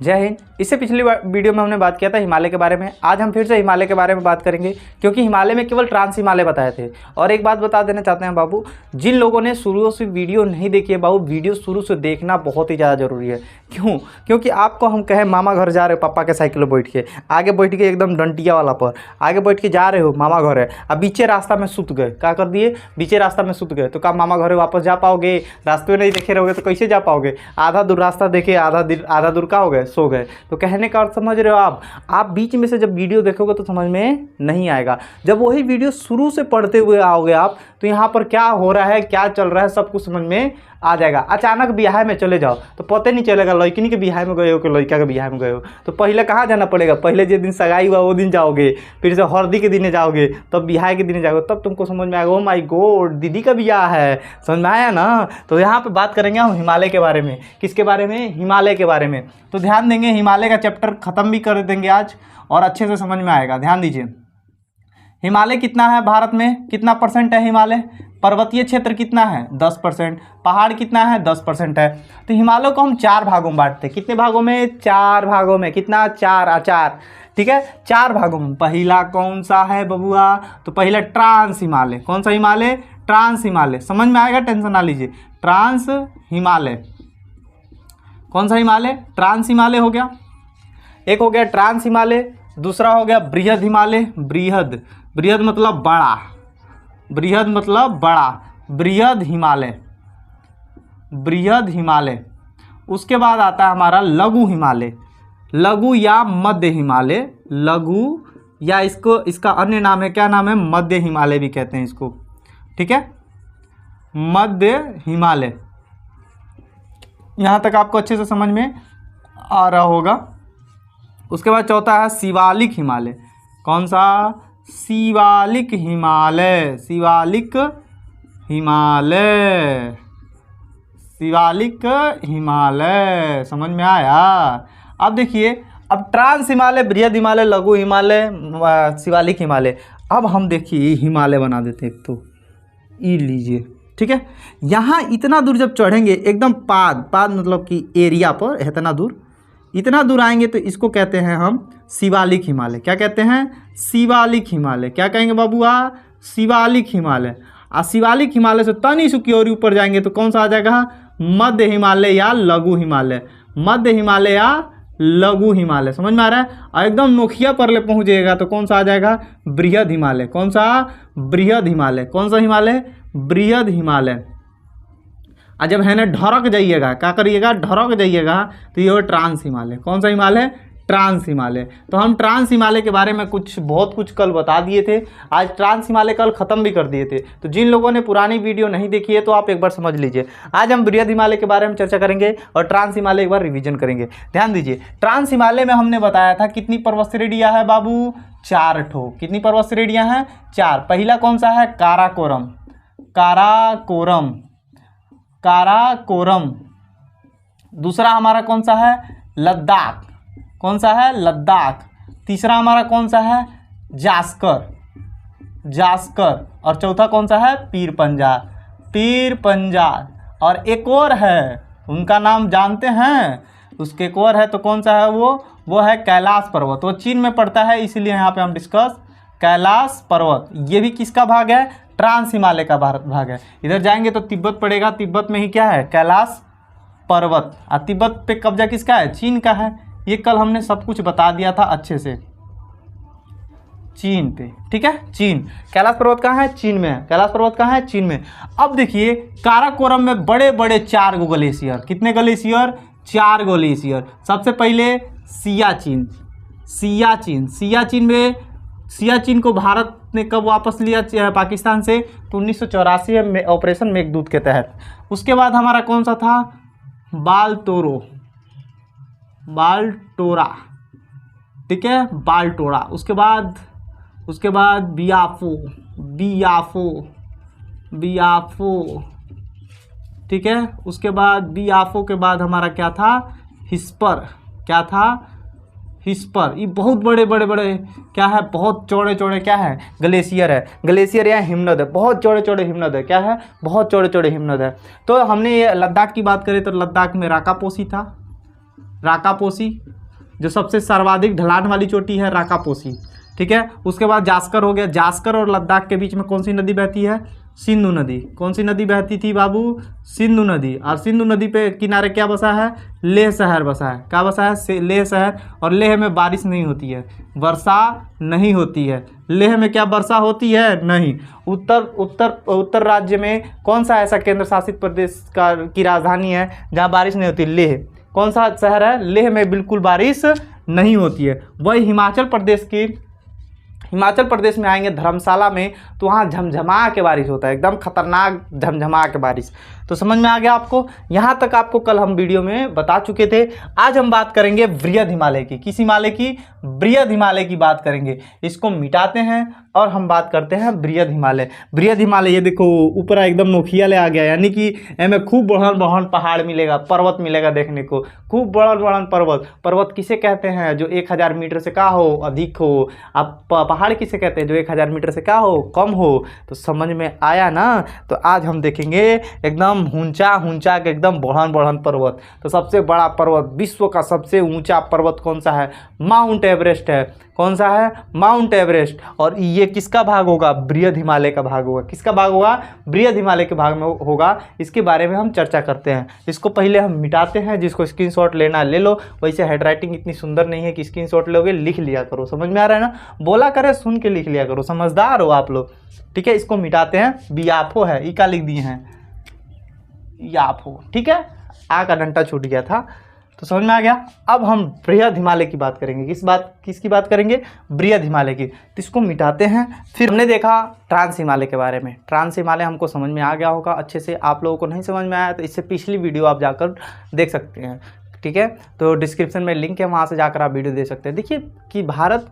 जय हिंद। इससे पिछली वीडियो में हमने बात किया था हिमालय के बारे में। आज हम फिर से हिमालय के बारे में बात करेंगे, क्योंकि हिमालय में केवल ट्रांस हिमालय बताए थे। और एक बात बता देना चाहते हैं बाबू, जिन लोगों ने शुरू से वीडियो नहीं देखी है बाबू, वीडियो शुरू से देखना बहुत ही ज़्यादा ज़रूरी है। क्यों? क्योंकि आपको हम कहें मामा घर जा रहे हो पापा के साइकिल पर बैठ के, आगे बैठ के एकदम डंटिया वाला पर आगे बैठ के जा रहे हो, मामा घर है, अब बीचे रास्ता में सुत गए, क्या कर दिए, बीचे रास्ता में सुत गए, तो क्या मामा घर वापस जा पाओगे? रास्ते में नहीं देखे रहोगे तो कैसे जा पाओगे? आधा दूर रास्ता देखे, आधा दूर का हो गए, सो गए। तो कहने का अर्थ समझ रहे हो आप बीच में से जब वीडियो देखोगे तो समझ में नहीं आएगा। जब वही वीडियो शुरू से पढ़ते हुए आओगे आप, तो यहाँ पर क्या हो रहा है, क्या चल रहा है, सब कुछ समझ में आ जाएगा। अचानक बियाह में चले जाओ तो पता नहीं चलेगा लड़किनी के बियाह में गए हो कि लड़का के बियाह में गए हो। तो पहले कहाँ जाना पड़ेगा? पहले जिस दिन सगाई हुआ वो दिन जाओगे, फिर से हल्दी के दिन जाओगे, तब बियाह के दिन जाओगे, तब तुमको समझ में आएगा ओ माय गॉड दीदी का बियाह है। समझ में आया ना? तो यहाँ पे बात करेंगे हम हिमालय के बारे में। किसके बारे में? हिमालय के बारे में। तो ध्यान देंगे, हिमालय का चैप्टर ख़त्म भी कर देंगे आज और अच्छे से समझ में आएगा। ध्यान दीजिए, हिमालय कितना है भारत में, कितना परसेंट है हिमालय? पर्वतीय क्षेत्र कितना है? 10%। पहाड़ कितना है? 10% है। तो हिमालय को हम 4 भागों में बांटते हैं। कितने भागों में? 4 भागों में। कितना? 4। ठीक है, 4 भागों में। पहला कौन सा है बबुआ? तो पहला ट्रांस हिमालय। कौन सा हिमालय? ट्रांस हिमालय। समझ में आएगा, टेंशन ना लीजिए। ट्रांस हिमालय। कौन सा हिमालय? ट्रांस हिमालय हो गया। एक हो गया ट्रांस हिमालय, दूसरा हो गया बृहद हिमालय। बृहद मतलब बड़ा, बृहद मतलब बड़ा, बृहद हिमालय। उसके बाद आता है हमारा लघु हिमालय, लघु या मध्य हिमालय। लघु या इसका अन्य नाम है, क्या नाम है? मध्य हिमालय भी कहते हैं इसको। ठीक है, मध्य हिमालय। यहाँ तक आपको अच्छे से समझ में आ रहा होगा। उसके बाद चौथा है शिवालिक हिमालय। कौन सा? शिवालिक हिमालय। शिवालिक हिमालय। समझ में आया? अब देखिए, अब ट्रांस हिमालय, बृहद हिमालय, लघु हिमालय, शिवालिक हिमालय। अब हम देखिए हिमालय बना देते हैं। एक तो ई लीजिए, ठीक है। यहाँ इतना दूर जब चढ़ेंगे, एकदम पाद मतलब कि एरिया पर इतना दूर आएंगे तो इसको कहते हैं हम शिवालिक हिमालय। क्या कहते हैं? शिवालिक हिमालय। क्या कहेंगे बाबूआ? शिवालिक हिमालय। और शिवालिक हिमालय से तनी सुकी और ऊपर जाएंगे तो कौन सा आ जाएगा? मध्य हिमालय या लघु हिमालय। मध्य हिमालय या लघु हिमालय। समझ में आ रहा है? और एकदम नोखिया पर ले पहुँचेगा तो कौन सा आ जाएगा? बृहद हिमालय। कौन सा? बृहद हिमालय। कौन सा हिमालय? बृहद हिमालय। और जब है ना ढरक जाइएगा, क्या करिएगा? ढरक जाइएगा तो ये हो ट्रांस हिमालय। कौन सा हिमालय? ट्रांस हिमालय। तो हम ट्रांस हिमालय के बारे में बहुत कुछ कल बता दिए थे। आज ट्रांस हिमालय कल ख़त्म भी कर दिए थे। तो जिन लोगों ने पुरानी वीडियो नहीं देखी है तो आप एक बार समझ लीजिए। आज हम बृहद हिमालय के बारे में चर्चा करेंगे और ट्रांस हिमालय एक बार रिवीजन करेंगे। ध्यान दीजिए, ट्रांस हिमालय में हमने बताया था कितनी पर्वत श्रेणियाँ है बाबू? 4 ठो। कितनी पर्वत श्रेणियाँ हैं? 4। पहला कौन सा है? काराकोरम। दूसरा हमारा कौन सा है? लद्दाख। कौन सा है? लद्दाख। तीसरा हमारा कौन सा है? जास्कर। और चौथा कौन सा है? पीर पंजार। और एक और है, उनका नाम जानते हैं? उसके एक और है, तो कौन सा है वो है कैलाश पर्वत। वो चीन में पड़ता है, इसीलिए यहाँ पे हम डिस्कस कैलाश पर्वत। ये भी किसका भाग है? ट्रांस हिमालय का भाग है। इधर जाएंगे तो तिब्बत पड़ेगा। तिब्बत में ही क्या है? कैलाश पर्वत। और तिब्बत पे कब्जा किसका है? चीन का है। ये कल हमने सब कुछ बता दिया था अच्छे से। चीन पे, ठीक है, चीन। कैलाश पर्वत कहाँ है? चीन में है। कैलाश पर्वत कहाँ है? चीन में। अब देखिए, काराकोरम में बड़े बड़े 4 गो ग्लेशियर। कितने ग्लेशियर? 4 ग्लेशियर। सबसे पहले सियाचिन को भारत ने कब वापस लिया पाकिस्तान से? तो 1984 में ऑपरेशन मेघदूत के तहत। उसके बाद हमारा कौन सा था? बालटोरा, ठीक है, बालटोरा। उसके बाद बियाफो, ठीक है। उसके बाद बियाफो के बाद हमारा क्या था? हिस्पर। क्या था? हिस्पर, ये बहुत बड़े बड़े बड़े क्या है, बहुत चौड़े चौड़े क्या है, ग्लेशियर है। ग्लेशियर या हिमनद है, बहुत चौड़े चौड़े हिमनद है। क्या है, बहुत चौड़े चौड़े हिमनद है। तो हमने ये लद्दाख की बात करें तो लद्दाख में राकापोसी था, राकापोसी जो सबसे सर्वाधिक ढलान वाली चोटी है, राकापोसी। ठीक है, उसके बाद जास्कर हो गया। जास्कर और लद्दाख के बीच में कौन सी नदी बहती है, सिंधु नदी। कौन सी नदी बहती थी बाबू, सिंधु नदी। और सिंधु नदी पे किनारे क्या बसा है, लेह शहर बसा है। क्या बसा है, लेह शहर। और लेह में बारिश नहीं होती है, वर्षा नहीं होती है। लेह में क्या वर्षा होती है, नहीं। उत्तर राज्य में कौन सा ऐसा केंद्र शासित प्रदेश की राजधानी है जहाँ बारिश नहीं होती, लेह। कौन सा शहर है, लेह में बिल्कुल बारिश नहीं होती है। वही हिमाचल प्रदेश में आएंगे धर्मशाला में, तो वहाँ झमझमा के बारिश होता है, एकदम खतरनाक झमझमा के बारिश। तो समझ में आ गया आपको। यहाँ तक आपको कल हम वीडियो में बता चुके थे। आज हम बात करेंगे बृहद हिमालय की। किस हिमालय की, बृहद हिमालय की बात करेंगे। इसको मिटाते हैं और हम बात करते हैं बृहद हिमालय। बृहद हिमालय ये देखो ऊपर एकदम नोखिया ले आ गया, यानी कि इनमें खूब बढ़न बढ़न पहाड़ मिलेगा, पर्वत मिलेगा देखने को, खूब बढ़न बढ़न पर्वत। पर्वत किसे कहते हैं, जो 1000 मीटर से क्या हो, अधिक हो। अब पहाड़ किसे कहते हैं, जो 1000 मीटर से क्या हो, कम हो। तो समझ में आया ना। तो आज हम देखेंगे एकदम ऊंचा के एकदम बढ़न बढ़न पर्वत। तो सबसे बड़ा पर्वत, विश्व का सबसे ऊंचा पर्वत कौन सा है, माउंट एवरेस्ट है। कौन सा है, माउंट एवरेस्ट। और ये किसका भाग होगा, बृहद हिमालय का भाग होगा। किसका भाग होगा, बृहद हिमालय के भाग में होगा। इसके बारे में हम चर्चा करते हैं। इसको पहले हम मिटाते हैं। जिसको स्क्रीनशॉट लेना ले लो। वैसे हैंडराइटिंग इतनी सुंदर नहीं है कि स्क्रीनशॉट लोगे, लिख लिया करो। समझ में आ रहा है ना, बोला करे सुन के लिख लिया करो, समझदार हो आप लोग। ठीक है, इसको मिटाते हैं। बियाफो है, ई का लिख दिए हैं, याफो। ठीक है, आ का डंटा छूट गया था। तो समझ में आ गया। अब हम बृहद हिमालय की बात करेंगे। किसकी बात करेंगे, बृहद हिमालय की। तो इसको मिटाते हैं। फिर हमने देखा ट्रांस हिमालय के बारे में। ट्रांस हिमालय हमको समझ में आ गया होगा अच्छे से। आप लोगों को नहीं समझ में आया तो इससे पिछली वीडियो आप जाकर देख सकते हैं। ठीक है, तो डिस्क्रिप्शन में लिंक है, वहाँ से जाकर आप वीडियो देख सकते हैं। देखिए कि भारत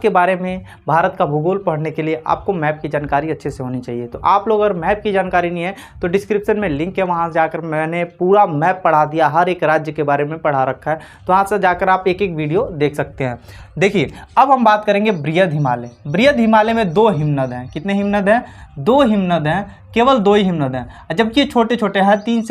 के बारे में, भारत का भूगोल पढ़ने के लिए आपको मैप की जानकारी अच्छे से होनी चाहिए। तो आप लोग अगर मैप की जानकारी नहीं है तो डिस्क्रिप्शन में लिंक है, वहाँ जाकर मैंने पूरा मैप पढ़ा दिया, हर एक राज्य के बारे में पढ़ा रखा है। तो वहाँ से जाकर आप एक एक वीडियो देख सकते हैं। देखिए अब हम बात करेंगे बृहद हिमालय। बृहद हिमालय में 2 हिमनद हैं। कितने हिमनद हैं, 2 हिमनद हैं, केवल 2 ही हिमनद हैं। जबकि ये छोटे छोटे हैं, 3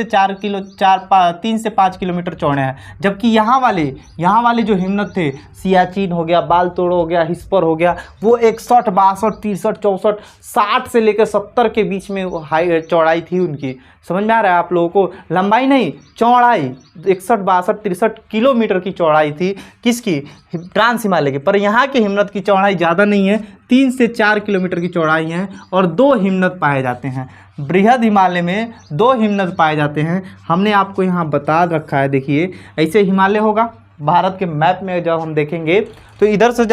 से 5 किलोमीटर चौड़े हैं। जबकि यहाँ वाले जो हिमनद थे, सियाचिन हो गया, बालतोड़ हो गया, हिस्पर हो गया, वो 61, 62, 63, 64, 60 से लेकर 70 के बीच में हाई चौड़ाई थी उनकी। समझ में आ रहा है आप लोगों को, लंबाई नहीं चौड़ाई 61, 62, 63 किलोमीटर की चौड़ाई थी। किसकी, ट्रांस हिमालय की। पर यहाँ के हिमनद की चौड़ाई ज़्यादा नहीं है, 3 से 4 किलोमीटर की चौड़ाई है और 2 हिमनद पाए जाते हैं। बृहद हिमालय में 2 हिमनद पाए जाते हैं। हमने आपको यहाँ बता रखा है। देखिए ऐसे हिमालय होगा भारत के मैप में। जब हम देखेंगे तो इधर से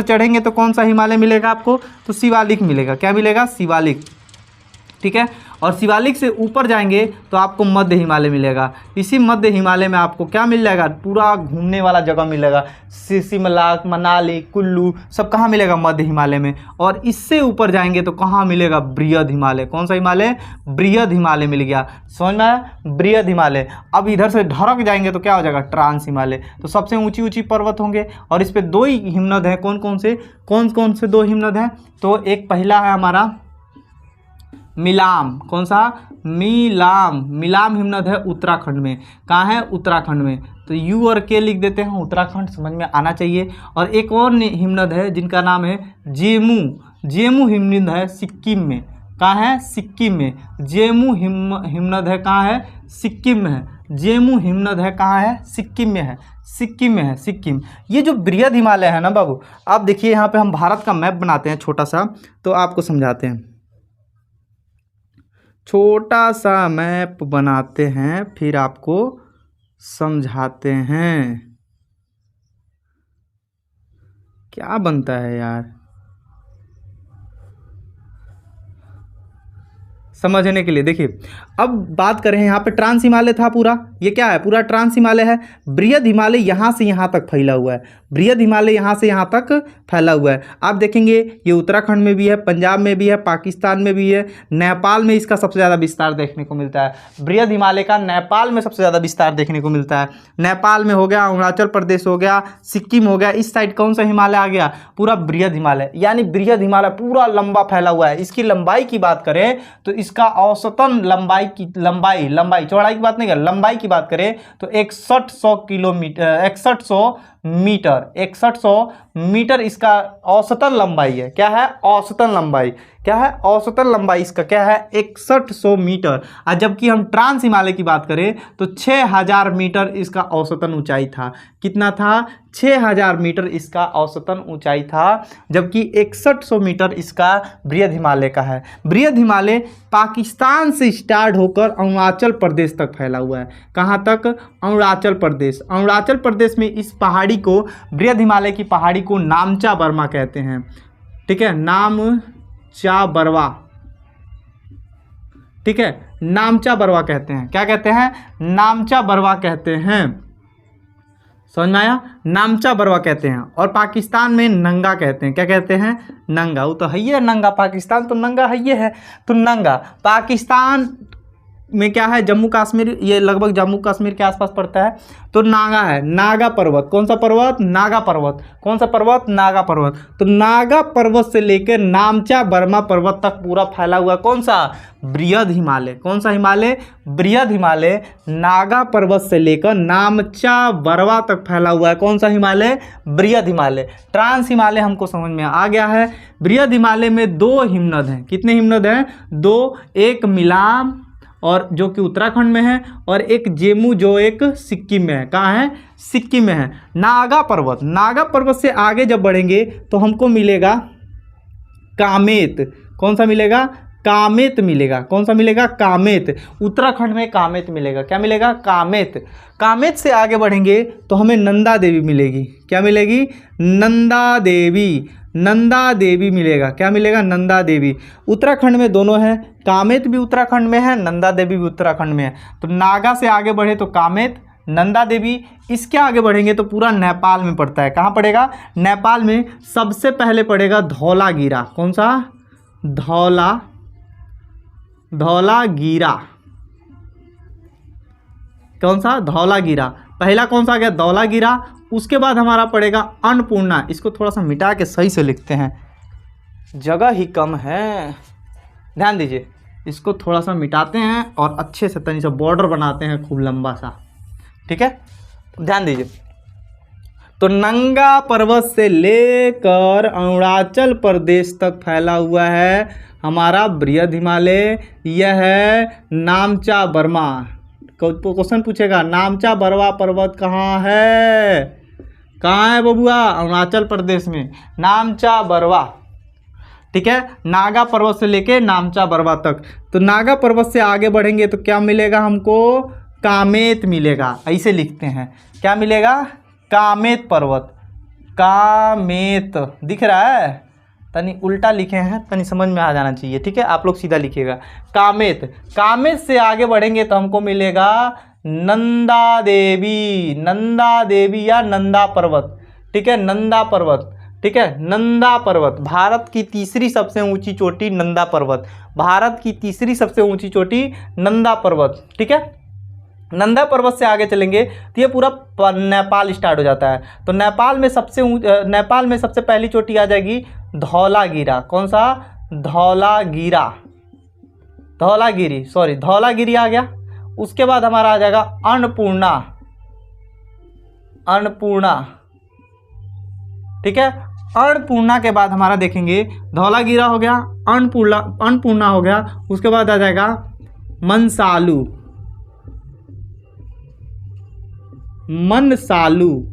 चढ़ेंगे तो कौन सा हिमालय मिलेगा आपको, तो शिवालिक मिलेगा। क्या मिलेगा, शिवालिक। ठीक है, और शिवालिक से ऊपर जाएंगे तो आपको मध्य हिमालय मिलेगा। इसी मध्य हिमालय में आपको क्या मिल जाएगा, पूरा घूमने वाला जगह मिलेगा। शिमला, मनाली, कुल्लू सब कहाँ मिलेगा, मध्य हिमालय में। और इससे ऊपर जाएंगे तो कहाँ मिलेगा, बृहद हिमालय। कौन सा हिमालय, बृहद हिमालय मिल गया। समझ में आया, बृहद हिमालय। अब इधर से ढरक जाएंगे तो क्या हो जाएगा, ट्रांस हिमालय। तो सबसे ऊंची ऊंची पर्वत होंगे और इस पे 2 ही हिमनद हैं। कौन कौन से 2 हिमनद हैं, तो एक पहला है हमारा मिलाम। कौन सा, मिलाम हिमनद है उत्तराखंड में। कहाँ है, उत्तराखंड में। तो यू और के लिख देते हैं, उत्तराखंड समझ में आना चाहिए। और एक और हिमनद है जिनका नाम है जेमू हिमनद है सिक्किम में। कहाँ है, सिक्किम में। जेमू हिमनद है, कहाँ है, सिक्किम में है। जेमू हिमनद है, कहाँ है, सिक्किम में है। सिक्किम। ये जो बृहद हिमालय है ना बाबू, आप देखिए यहाँ पे हम भारत का मैप बनाते हैं छोटा सा, तो आपको समझाते हैं। छोटा सा मैप बनाते हैं फिर आपको समझाते हैं। क्या बनता है यार, समझने के लिए। देखिए अब बात करें, यहाँ पे ट्रांस हिमालय था पूरा, ये क्या है, पूरा ट्रांस हिमालय है। बृहद हिमालय यहाँ से यहाँ तक फैला हुआ है, बृहद हिमालय यहाँ से यहाँ तक फैला हुआ है। आप देखेंगे ये उत्तराखंड में भी है, पंजाब में भी है, पाकिस्तान में भी है, नेपाल में इसका सबसे ज़्यादा विस्तार देखने को मिलता है। बृहद हिमालय का नेपाल में सबसे ज़्यादा विस्तार देखने को मिलता है। नेपाल में हो गया, अरुणाचल प्रदेश हो गया, सिक्किम हो गया, इस साइड कौन सा हिमालय आ गया, पूरा बृहद हिमालय, यानी बृहद हिमालय पूरा लंबा फैला हुआ है। इसकी लंबाई की बात करें तो इसका औसतन लंबाई चौड़ाई की बात नहीं कर, लंबाई की बात करें तो 6100 मीटर इसका औसतन लंबाई है। क्या है, औसतन लंबाई, क्या है, औसतन लंबाई इसका क्या है, 6100 मीटर। और जबकि हम ट्रांस हिमालय की बात करें तो 6000 मीटर इसका औसतन ऊंचाई था। कितना था, 6000 मीटर इसका औसतन ऊंचाई था, जबकि 6100 मीटर इसका बृहद हिमालय का है। बृहद हिमालय पाकिस्तान से स्टार्ट होकर अरुणाचल प्रदेश तक फैला हुआ है। कहाँ तक, अरुणाचल प्रदेश। अरुणाचल प्रदेश में इस पहाड़ी को, बृहद हिमालय की पहाड़ी को नामचा बर्मा कहते हैं। ठीक है, नामचा बरवा, ठीक है, नामचा बरवा कहते हैं। क्या कहते हैं, नामचा बरवा कहते हैं। समझ में आया, नामचा बरवा कहते हैं। और पाकिस्तान में नंगा कहते हैं। क्या कहते हैं, नंगा। वो तो है ही है नंगा, पाकिस्तान तो नंगा है, ये है तो नंगा। पाकिस्तान में क्या है, जम्मू कश्मीर, ये लगभग जम्मू कश्मीर के आसपास पड़ता है, तो नागा है, नागा पर्वत। कौन सा पर्वत, नागा पर्वत। कौन सा पर्वत, नागा पर्वत। तो नागा पर्वत से लेकर नामचा बर्मा पर्वत तक पूरा फैला हुआ कौन सा, बृहद हिमालय। कौन सा हिमालय, बृहद हिमालय। नागा पर्वत से लेकर नामचा बरवा तक फैला हुआ है कौन सा हिमालय, बृहद हिमालय। ट्रांस हिमालय हमको समझ में आ गया है। बृहद हिमालय में 2 हिमनद हैं। कितने हिमनद हैं, 2। एक मिलाम और जो कि उत्तराखंड में है, और एक जेमू जो एक सिक्किम में है। कहाँ है, सिक्किम में है। नागा पर्वत, नागा पर्वत से आगे जब बढ़ेंगे तो हमको मिलेगा कामेत। कौन सा मिलेगा, कामेत मिलेगा। कौन सा मिलेगा, कामेत। उत्तराखंड में कामेत मिलेगा। क्या मिलेगा, कामेत। कामेत से आगे बढ़ेंगे तो हमें नंदा देवी मिलेगी। क्या मिलेगी, नंदा देवी। नंदा देवी मिलेगा। क्या मिलेगा, नंदा देवी। उत्तराखंड में दोनों है, कामेत भी उत्तराखंड में है, नंदा देवी भी उत्तराखंड में है। तो नागा से आगे बढ़े तो कामेत, नंदा देवी। इसके आगे बढ़ेंगे तो पूरा नेपाल में पड़ता है। कहाँ पड़ेगा, नेपाल में सबसे पहले पड़ेगा धौलागिरा। कौन सा, धौलागिरा। कौन सा, धौलागिरा। पहला कौन सा आ गया, धौलागिरा। उसके बाद हमारा पड़ेगा अन्नपूर्णा। इसको थोड़ा सा मिटा के सही से लिखते हैं, जगह ही कम है, ध्यान दीजिए। इसको थोड़ा सा मिटाते हैं और अच्छे से तनी सा बॉर्डर बनाते हैं खूब लंबा सा। ठीक है, ध्यान दीजिए। तो नंगा पर्वत से लेकर अरुणाचल प्रदेश तक फैला हुआ है हमारा बृहद हिमालय। यह है नामचा बर्मा। क्वेश्चन पूछेगा, नामचा बरवा पर्वत कहाँ है, कहाँ है बबुआ, अरुणाचल प्रदेश में, नामचा बरवा। ठीक है, नागा पर्वत से लेके नामचा बरवा तक। तो नागा पर्वत से आगे बढ़ेंगे तो क्या मिलेगा हमको, कामेत मिलेगा। ऐसे लिखते हैं, क्या मिलेगा, कामेत पर्वत। कामेत दिख रहा है, तनी उल्टा लिखे हैं, तनी समझ में आ जाना चाहिए। ठीक है, आप लोग सीधा लिखिएगा, कामेत। कामेत से आगे बढ़ेंगे तो हमको मिलेगा नंदा देवी। नंदा देवी या नंदा पर्वत। ठीक है, नंदा पर्वत। ठीक है, नंदा पर्वत। भारत की तीसरी सबसे ऊंची चोटी नंदा पर्वत। भारत की तीसरी सबसे ऊंची चोटी नंदा पर्वत। ठीक है, नंदा पर्वत से आगे चलेंगे तो ये पूरा नेपाल स्टार्ट हो जाता है। तो नेपाल में सबसे पहली चोटी आ जाएगी धौलागिरा। कौन सा, धौलागिरा, धौलागिरी आ गया। उसके बाद हमारा आ जाएगा अन्नपूर्णा। ठीक है, अन्नपूर्णा के बाद हमारा देखेंगे धौलागिरा हो गया, अन्नपूर्णा हो गया। उसके बाद आ जाएगा मनसालू।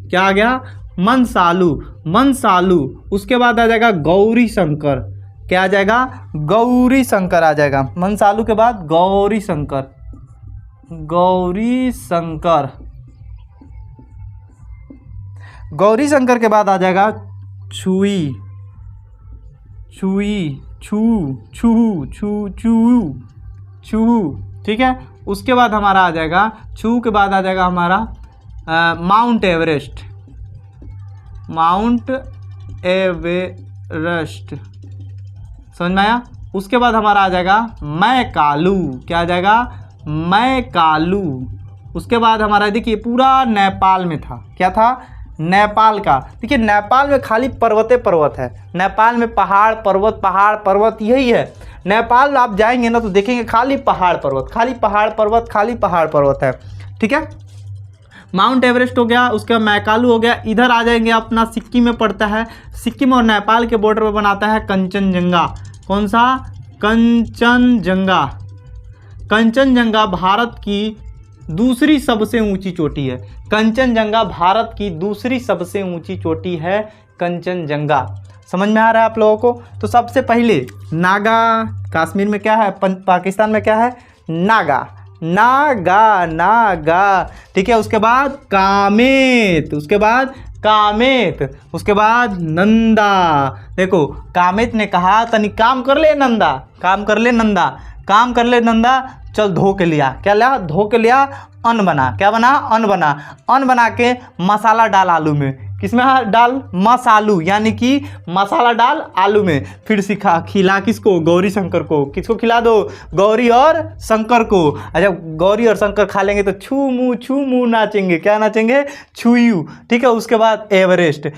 क्या आ गया, मनसालू। उसके बाद आ जाएगा गौरी शंकर। क्या आ जाएगा, गौरी शंकर आ जाएगा। मनसालू के बाद गौरी शंकर। गौरी शंकर के बाद आ जाएगा छू। चूहू, ठीक है। उसके बाद हमारा आ जाएगा, चूहू के बाद आ जाएगा हमारा माउंट एवरेस्ट, माउंट एवरेस्ट, समझ में आया। उसके बाद हमारा आ जाएगा मैकालू, क्या आ जाएगा, मैकालू। उसके बाद हमारा देखिए पूरा नेपाल में था, क्या था, नेपाल का। देखिए नेपाल में खाली पर्वते पर्वत है, नेपाल में पहाड़ पर्वत यही है। नेपाल आप जाएंगे ना तो देखेंगे खाली पहाड़ पर्वत, खाली पहाड़ पर्वत, खाली पहाड़ पर्वत है, ठीक है। माउंट एवरेस्ट हो गया, उसके बाद मैकालू हो गया। इधर आ जाएंगे अपना सिक्किम में पड़ता है, सिक्किम और नेपाल के बॉर्डर में बनाता है कंचनजंगा। कौन सा, कंचनजंगा। कंचनजंगा भारत की दूसरी सबसे ऊंची चोटी है, कंचनजंगा भारत की दूसरी सबसे ऊंची चोटी है कंचनजंगा। समझ में आ रहा है आप लोगों को। तो सबसे पहले नागा, कश्मीर में क्या है, पाकिस्तान में क्या है, नागा, नागा, नागा, ठीक है। उसके बाद कामेत, उसके बाद कामेत, उसके बाद नंदा। देखो कामेत ने कहा तनी काम कर ले नंदा, काम कर ले नंदा, काम कर ले नंदा, चल धो के लिया, क्या लिया, धो के लिया, अन्न बना, क्या बना, अन्न बना। अन्न बना के मसाला डाल आलू में, किसमें डाल, मसालू, यानी कि मसाला डाल आलू में। फिर सिखा, खिला किसको, गौरी शंकर को। किसको खिला दो, गौरी और शंकर को। अच्छा गौरी और शंकर खा लेंगे तो छू मुँह नाचेंगे, क्या नाचेंगे, छुयू, ठीक है। उसके बाद एवरेस्ट,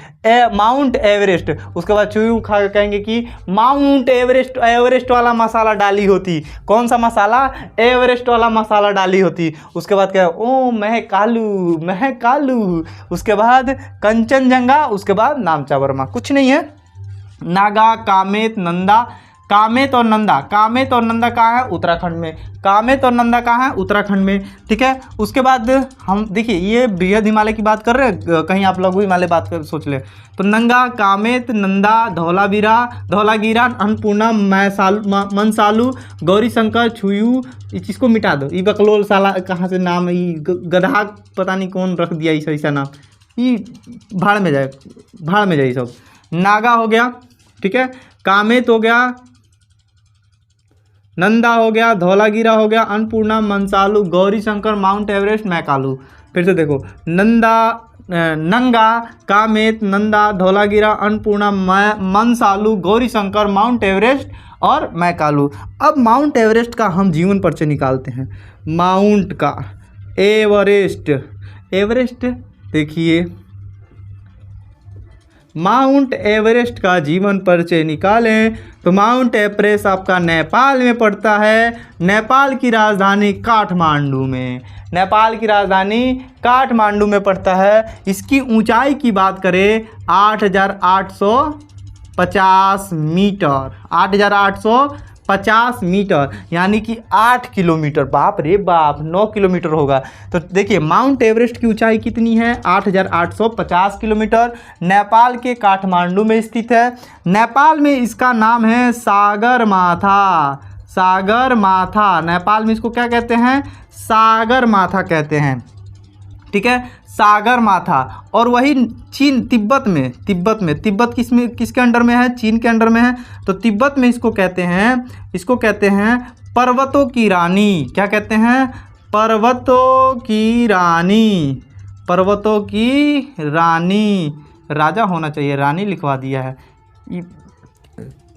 माउंट एवरेस्ट। उसके बाद छुयू खा के कहेंगे कि माउंट एवरेस्ट, एवरेस्ट वाला मसाला डाली होती। कौन सा मसाला, एवरेस्ट वाला मसाला डाली होती। उसके बाद क्या, ओ महकालू, महकालू। उसके बाद कंचनजंगा, उसके बाद नामचा वर्मा, कुछ नहीं है। नागा, कामेत, नंदा। कामेत और नंदा, कामेत और नंदा कहाँ है, उत्तराखंड में। कामेत और नंदा कहाँ है, उत्तराखंड में, ठीक है। उसके बाद हम देखिए ये बृहद हिमालय की बात कर रहे हैं, कहीं आप लघु हिमालय बात कर सोच ले तो नंगा, कामेत, नंदा, धौलावीरा, धौलागिरा, अन्नपूर्णा, मनसालू, गौरी शंकर, छुयू। इस चीज़ को मिटा दो, ये बकलोल साला कहाँ से नाम, ये गधा पता नहीं कौन रख दिया ऐसा नाम, ये भाड़ में जाए, भाड़ में जाए सब। नागा हो गया, ठीक है, कामेत हो गया, नंदा हो गया, धौलागिरा हो गया, अन्नपूर्णा, मनसालू, गौरी शंकर, माउंट एवरेस्ट, मैकालू। फिर से देखो, नंदा, नंगा, कामेत, नंदा, धौलागिरा, अन्नपूर्णा, मनसालू, गौरी शंकर, माउंट एवरेस्ट और मैकालू। अब माउंट एवरेस्ट का हम जीवन परिचय निकालते हैं। माउंट का, एवरेस्ट, एवरेस्ट देखिए, माउंट एवरेस्ट का जीवन परिचय निकालें तो माउंट एवरेस्ट आपका नेपाल में पड़ता है, नेपाल की राजधानी काठमांडू में, नेपाल की राजधानी काठमांडू में पड़ता है। इसकी ऊंचाई की बात करें 8,850 मीटर, 8,850 मीटर, यानी कि 8 किलोमीटर, बाप रे बाप, 9 किलोमीटर होगा। तो देखिए माउंट एवरेस्ट की ऊंचाई कितनी है, 8,850 किलोमीटर, नेपाल के काठमांडू में स्थित है। नेपाल में इसका नाम है सागर माथा, सागर माथा, नेपाल में इसको क्या कहते हैं, सागर माथा कहते हैं, ठीक है, सागर माथा। और वही चीन, तिब्बत में, तिब्बत किसके अंडर में है, चीन के अंडर में है। तो तिब्बत में इसको कहते हैं पर्वतों की रानी, क्या कहते हैं, पर्वतों की रानी, पर्वतों की रानी। राजा होना चाहिए, रानी लिखवा दिया है,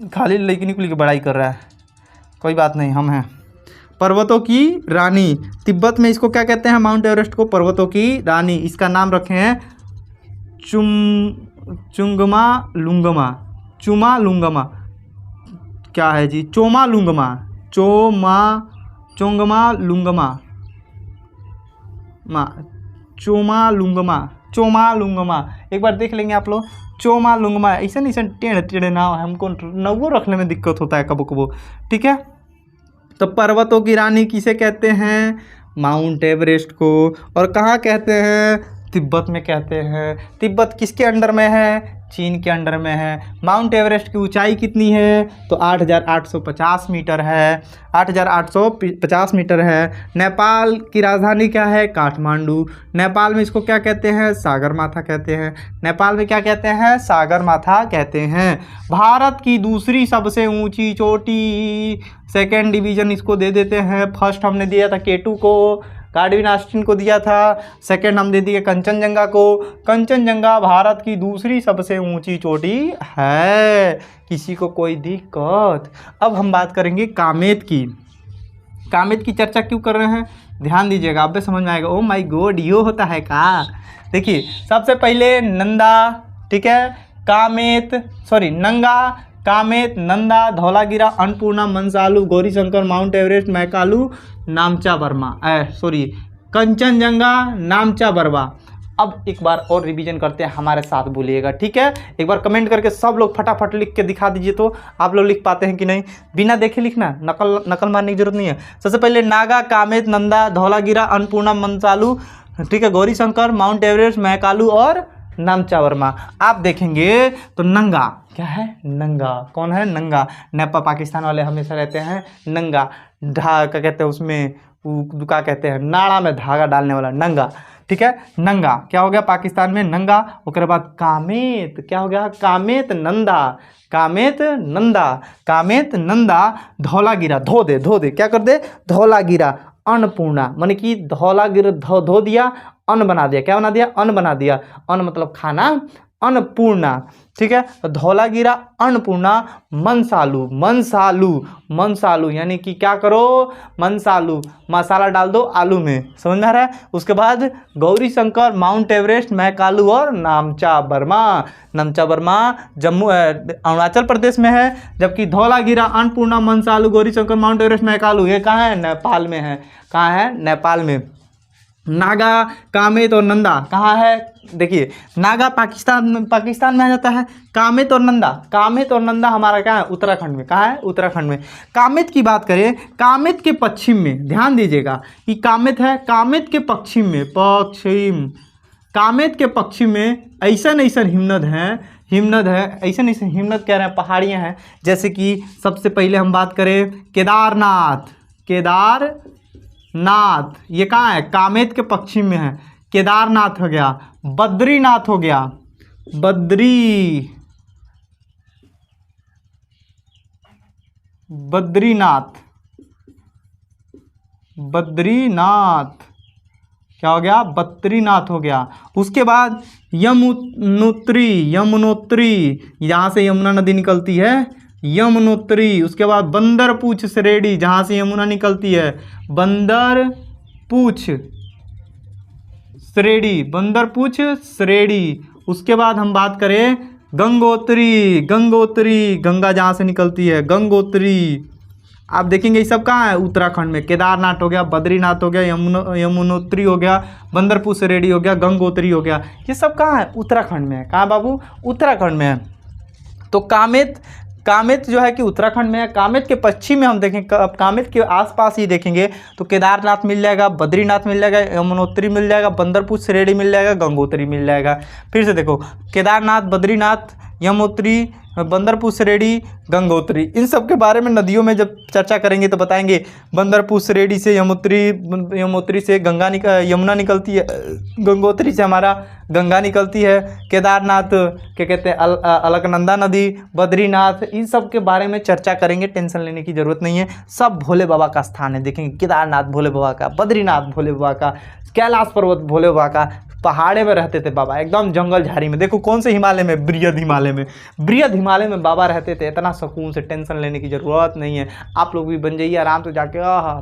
खाली लेकिन के बड़ाई कर रहा है, कोई बात नहीं, हम हैं पर्वतों की रानी। तिब्बत में इसको क्या कहते हैं, माउंट एवरेस्ट को पर्वतों की रानी। इसका नाम रखे हैं चुंगमा लुंगमा, चुमा लुंगमा, क्या है जी, चोमा लुंगमा, चोंगमा लुंगमा, चोमा लुंगमा। एक बार देख लेंगे आप लोग, चोमा लुंगमा, ऐसा नहीं, टेढ़े नाम, हमको नवो रखने में दिक्कत होता है कबो कबो, ठीक है। तो पर्वतों की रानी किसे कहते हैं, माउंट एवरेस्ट को। और कहाँ कहते हैं, तिब्बत में कहते हैं। तिब्बत किसके अंडर में है? चीन के अंडर में है। माउंट एवरेस्ट की ऊंचाई कितनी है? तो 8,850 मीटर है, 8,850 मीटर है। नेपाल की राजधानी क्या है? काठमांडू। नेपाल में इसको क्या कहते हैं? सागरमाथा कहते हैं। नेपाल में क्या कहते हैं? सागरमाथा कहते हैं। भारत की दूसरी सबसे ऊंची चोटी, सेकेंड डिवीज़न इसको दे देते हैं। फर्स्ट हमने दिया था K2 को, कार्डविन ऑस्टिन को दिया था। सेकंड हम दे दिए कंचनजंगा को। कंचनजंगा भारत की दूसरी सबसे ऊंची चोटी है। किसी को कोई दिक्कत? अब हम बात करेंगे कामेत की। कामेत की चर्चा क्यों कर रहे हैं? ध्यान दीजिएगा, आप भी समझ में आएगा। ओ माय गॉड, ये होता है का? देखिए, सबसे पहले नंदा, ठीक है, Kamet, sorry Nanga, Kamet, Nanda, Dhaulagiri, Annapurna, Manaslu, Gaurishankar, Mount Everest, Makalu, Namcha Barwa, sorry Kanchenjunga, Namcha Barwa. अब एक बार और रिवीजन करते हैं, हमारे साथ बोलिएगा, ठीक है? एक बार कमेंट करके सब लोग फटाफट लिख के दिखा दीजिए तो आप लोग लिख पाते हैं कि नहीं। बिना देखे लिखना, नकल मारने की जरूरत नहीं है। सबसे पहले नागा, कामेत, नंदा, धौलागिरा, अन्नपूर्णा, मंसालू, ठीक है, गौरीशंकर, माउंट एवरेस्ट, मैकालू और नामचा बर्मा। आप देखेंगे तो नंगा क्या है? नंगा कौन है? नंगा। नेपाल पाकिस्तान वाले हमेशा रहते हैं नंगा, क्या कहते हैं उसमें, क्या कहते हैं, नाड़ा में धागा डालने वाला, नंगा, ठीक है। नंगा क्या हो गया? पाकिस्तान में नंगा। उसके बाद कामेत क्या हो गया? कामेत नंदा, कामेत नंदा, कामेत नंदा, धौलागिरा, धो दे, क्या कर दे? धौलागिरा, अन्नपूर्णा, माने कि धौलागिरा धो दिया, अन्न बना दिया। क्या बना दिया? अन्न बना दिया। अन्न मतलब खाना, अन्नपूर्णा, ठीक है। धौलागिरा, अन्नपूर्णा, मंसालू, मंसालू यानी कि क्या करो? मंसालू, मसाला डाल दो आलू में, समझ में आ रहा है? उसके बाद गौरीशंकर, माउंट एवरेस्ट, मैकालू और नामचा बर्मा। नामचा बर्मा जम्मू अरुणाचल प्रदेश में है, जबकि धौलागिरा, अन्नपूर्णा, मंसालू, गौरीशंकर, माउंट एवरेस्ट, मैकालू ये कहाँ है? नेपाल में है। कहाँ है? नेपाल में। नागा, कामेत और नंदा कहाँ है? देखिए, नागा पाकिस्तान में आ जाता है। कामेत और नंदा हमारा कहाँ है? उत्तराखंड में। कहाँ है? उत्तराखंड में। कामेत की बात करें, कामेत के पश्चिम में, ध्यान दीजिएगा कि कामेत है, कामेत के पश्चिम में, कामेत के पश्चिम में ऐसा हिमनद है, ऐसा हिमनद कह रहे हैं, पहाड़ियाँ हैं। जैसे कि सबसे पहले हम बात करें केदारनाथ, ये कहाँ है? कामेत के पश्चिम में है। केदारनाथ हो गया, बद्रीनाथ हो गया, बद्रीनाथ क्या हो गया? बद्रीनाथ हो गया। उसके बाद यमुनोत्री, यहाँ से यमुना नदी निकलती है, यमुनोत्री। उसके बाद बंदरपूछ श्रेणी, जहाँ से यमुना निकलती है, बंदरपूछ श्रेणी। उसके बाद हम बात करें गंगोत्री, गंगा जहाँ से निकलती है, गंगोत्री। आप देखेंगे ये सब कहाँ है? उत्तराखंड में। केदारनाथ हो गया, बद्रीनाथ हो गया, यमुनोत्री हो गया, बंदरपूछ श्रेणी हो गया, गंगोत्री हो गया, ये सब कहाँ है? उत्तराखंड में है। कहाँ बाबू? उत्तराखंड में है। तो कामेत जो है कि उत्तराखंड में है। कामेत के पश्चिम में हम देखें, कामेत के आसपास ही देखेंगे तो केदारनाथ मिल जाएगा, बद्रीनाथ मिल जाएगा, यमुनोत्री मिल जाएगा, बंदरपूछ श्रेणी मिल जाएगा, गंगोत्री मिल जाएगा। फिर से देखो, केदारनाथ, बद्रीनाथ, यमुनोत्री, बंदरपूछ श्रेणी, गंगोत्री, इन सब के बारे में नदियों में जब चर्चा करेंगे तो बताएंगे। बंदरपूछ श्रेणी से यमुनोत्री से यमुना निकलती है, गंगोत्री से हमारा गंगा निकलती है, केदारनाथ क्या कहते हैं? अलकनंदा नदी, बद्रीनाथ, इन सब के बारे में चर्चा करेंगे। टेंशन लेने की ज़रूरत नहीं है, सब भोले बाबा का स्थान है। देखेंगे केदारनाथ भोले बाबा का, बद्रीनाथ भोले बाबा का, कैलाश पर्वत भोले बाबा का। पहाड़े में रहते थे बाबा, एकदम जंगल झाड़ी में। देखो कौन से हिमालय में? बृहद हिमालय में बाबा रहते थे। इतना सुकून से, टेंशन लेने की ज़रूरत नहीं है। आप लोग भी बन जाइए आराम से जाके,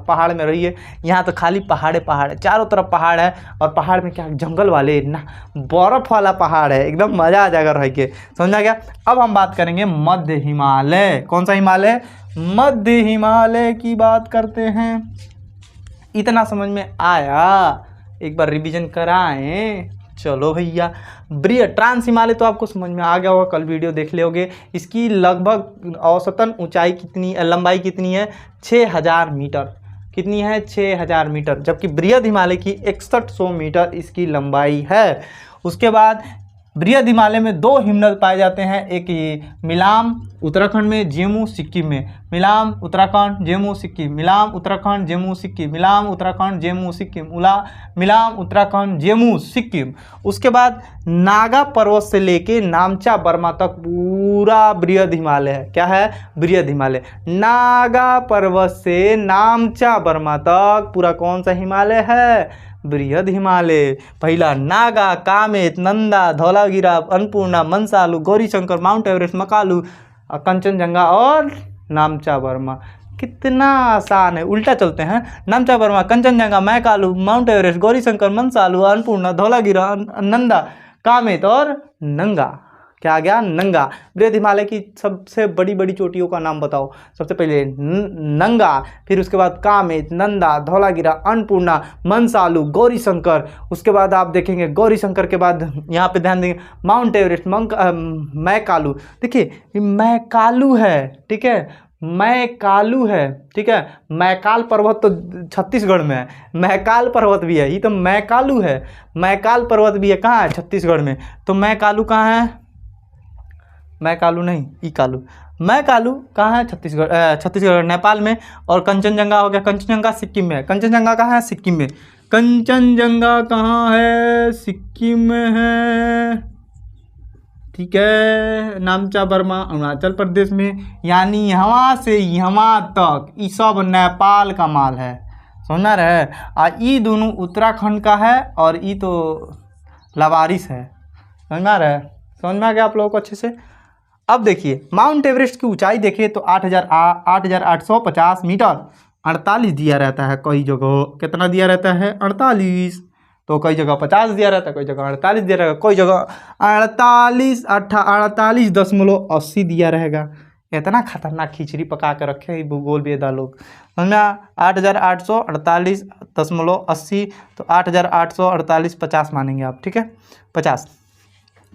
पहाड़ में रहिए। यहाँ तो खाली पहाड़ है, चारों तरफ पहाड़ है, और पहाड़ में क्या? जंगल वाले ना, बर्फ वाला पहाड़ है, एकदम मज़ा आ जाएगा रह के, समझा गया? अब हम बात करेंगे मध्य हिमालय। कौन सा हिमालय? मध्य हिमालय की बात करते हैं। इतना समझ में आया? एक बार रिवीजन कराएं। चलो भैया, ट्रांस हिमालय तो आपको समझ में आ गया होगा, कल वीडियो देख लोगे। इसकी लगभग औसतन ऊंचाई कितनी, लंबाई कितनी है? 6000 मीटर। कितनी है 6000 मीटर, जबकि बृहद हिमालय की 6100 मीटर इसकी लंबाई है। उसके बाद बृहद हिमालय में 2 हिमनद पाए जाते हैं, एक ये मिलाम उत्तराखंड में, जेमू सिक्किम में। मिलाम उत्तराखंड, जेमू सिक्किम, मिलाम उत्तराखंड, जेमू सिक्किम, मिलाम उत्तराखंड, जेमू सिक्किम, मिलाम उत्तराखंड, जेमू सिक्किम। उसके बाद नागा पर्वत से लेके नामचा बर्मा तक पूरा बृहद हिमालय है। क्या है? बृहद हिमालय। नागा पर्वत से नामचा बर्मा तक पूरा कौन सा हिमालय है? बृहद हिमालय। पहला नागा, कामेत, नंदा, धौलागिरा, अन्नपूर्णा, मंसालू, गौरीशंकर, माउंट एवरेस्ट, मकालू, कंचनजंगा और नामचा बर्मा। कितना आसान है। उल्टा चलते हैं, नामचा बर्मा, कंचनजंगा, मैकालू, माउंट एवरेस्ट, गौरीशंकर, मंसालू, अन्नपूर्णा, धौलागिरा, नंदा, कामेत और नंगा। क्या आ गया? नंगा। बृहद हिमालय की सबसे बड़ी बड़ी चोटियों का नाम बताओ। सबसे पहले नंगा, फिर उसके बाद कामेत, नंदा, धौलागिरा, अन्नपूर्णा, मंसालू, गौरीशंकर। उसके बाद आप देखेंगे गौरीशंकर के बाद यहाँ पे ध्यान देंगे माउंट एवरेस्ट, मैकालू। देखिए मैकालू है, ठीक है, मैकालू है, ठीक है। मैकाल पर्वत तो छत्तीसगढ़ में है, मैकाल पर्वत भी है, ये तो मैकालू है। मैकाल पर्वत भी है, कहाँ है? छत्तीसगढ़ में। तो मैकालू कहाँ है? मैकालू नहीं, ईकालू। मैकालू कहाँ है? छत्तीसगढ़ नेपाल में। और कंचनजंगा हो गया, कंचनजंगा सिक्किम में है। कंचनजंगा कहाँ है? सिक्किम में। कंचनजंगा कहाँ है? सिक्किम में है, ठीक है। नामचा बर्मा अरुणाचल प्रदेश में। यानी यहाँ से यहाँ तक ये सब नेपाल का माल है, समझ रहे? ये दोनों उत्तराखंड का है और ये तो लवारिस है, समझ में आ रहा है? समझ में आ गया आप लोगों को अच्छे से? अब देखिए माउंट एवरेस्ट की ऊंचाई देखिए तो 8,850 मीटर 48 दिया रहता है। कई जगह कितना दिया रहता है? 48। तो कई जगह 50 दिया रहता है, कई जगह 48 दिया रहेगा, कोई जगह 48.80 दिया रहेगा। इतना खतरनाक खिचड़ी पका के रखे हैं भूगोल वेदा लोग, समझना? 8,848.80 तो 8,848 50 मानेंगे आप, ठीक है, 50।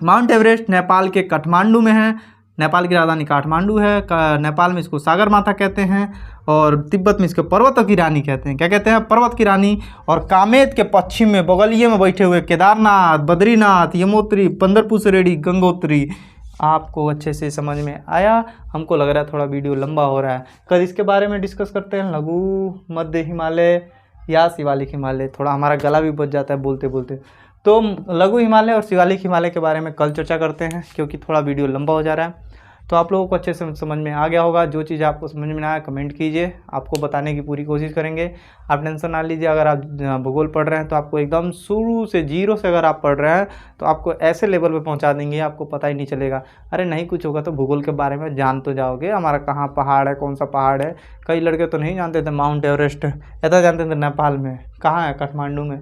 माउंट एवरेस्ट नेपाल के काठमांडू में है। नेपाल की राजधानी काठमांडू है। नेपाल में इसको सागर माता कहते हैं और तिब्बत में इसको पर्वतों की रानी कहते हैं। क्या कहते हैं? पर्वत की रानी। और कामेत के पश्चिम में बगलिए में बैठे हुए केदारनाथ, बद्रीनाथ, यमोत्री, पंदरपुर रेडी, गंगोत्री। आपको अच्छे से समझ में आया? हमको लग रहा है थोड़ा वीडियो लंबा हो रहा है, कल इसके बारे में डिस्कस करते हैं। लघु मध्य हिमालय या शिवालिक हिमालय। थोड़ा हमारा गला भी बच जाता है बोलते बोलते, तो लघु हिमालय और शिवालिक हिमालय के बारे में कल चर्चा करते हैं, क्योंकि थोड़ा वीडियो लंबा हो जा रहा है। तो आप लोगों को अच्छे से समझ में आ गया होगा। जो चीज़ आपको समझ में ना आया कमेंट कीजिए, आपको बताने की पूरी कोशिश करेंगे। आप टेंशन ना लीजिए, अगर आप भूगोल पढ़ रहे हैं तो आपको एकदम शुरू से जीरो से अगर आप पढ़ रहे हैं तो आपको ऐसे लेवल पे पहुंचा देंगे आपको पता ही नहीं चलेगा। अरे नहीं कुछ होगा तो भूगोल के बारे में जान तो जाओगे, हमारा कहाँ पहाड़ है, कौन सा पहाड़ है। कई लड़के तो नहीं जानते थे माउंट एवरेस्ट, ऐसा जानते थे नेपाल में। कहाँ है? काठमांडू में।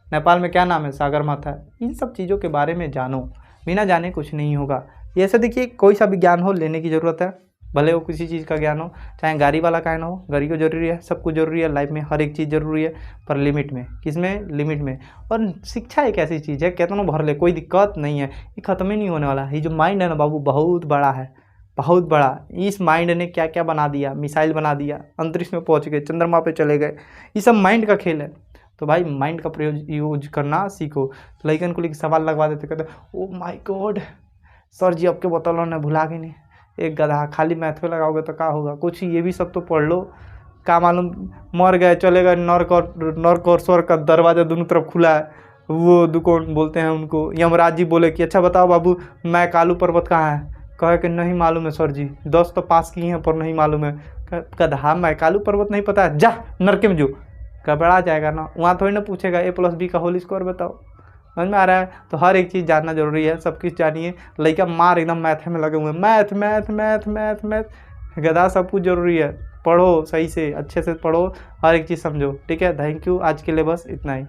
नेपाल में क्या नाम है? सागर माता। इन सब चीज़ों के बारे में जानो, बिना जाने कुछ नहीं होगा। ये ऐसे देखिए कोई सा भी ज्ञान हो लेने की ज़रूरत है, भले वो किसी चीज़ का ज्ञान हो, चाहे गाड़ी वाला का ना हो। गाड़ी को जरूरी है, सब कुछ जरूरी है, लाइफ में हर एक चीज़ जरूरी है, पर लिमिट में। किसमें? लिमिट में। और शिक्षा एक ऐसी चीज़ है, कितना भर ले कोई दिक्कत नहीं है, ये ख़त्म ही नहीं होने वाला। ये जो माइंड है ना बाबू, बहुत बड़ा है, बहुत बड़ा। इस माइंड ने क्या क्या बना दिया, मिसाइल बना दिया, अंतरिक्ष में पहुँच गए, चंद्रमा पे चले गए। ये सब माइंड का खेल है। तो भाई माइंड का प्रयोग यूज करना सीखो। तो लड़कन को लेकर सवाल लगवा देते, कहते ओ माय गॉड सर जी आपके बतौलों ने भुला गए नहीं, एक गधा खाली मैथ में लगाओगे तो क्या होगा? कुछ ये भी सब तो पढ़ लो, क्या मालूम मर गए चले गए, नर्क और स्वर्ग का दरवाज़ा दोनों तरफ खुला है। वो दुकान बोलते हैं उनको, यमराज जी बोले कि अच्छा बताओ बाबू मैकालू पर्वत कहाँ है? कहे कि नहीं मालूम है सर जी, 10 तो पास किए हैं पर नहीं मालूम है। गधा मैकालू पर्वत नहीं पता है, जा नरके में जो घबरा जाएगा ना, वहाँ थोड़ी ना पूछेगा A+B का होल स्क्वायर बताओ। समझ में आ रहा है? तो हर एक चीज़ जानना जरूरी है, सब कुछ जानिए। लड़का मार एकदम मैथ में लगे हुए, math math math math math गधा, सब कुछ जरूरी है। पढ़ो सही से, अच्छे से पढ़ो, हर एक चीज़ समझो, ठीक है। थैंक यू, आज के लिए बस इतना ही।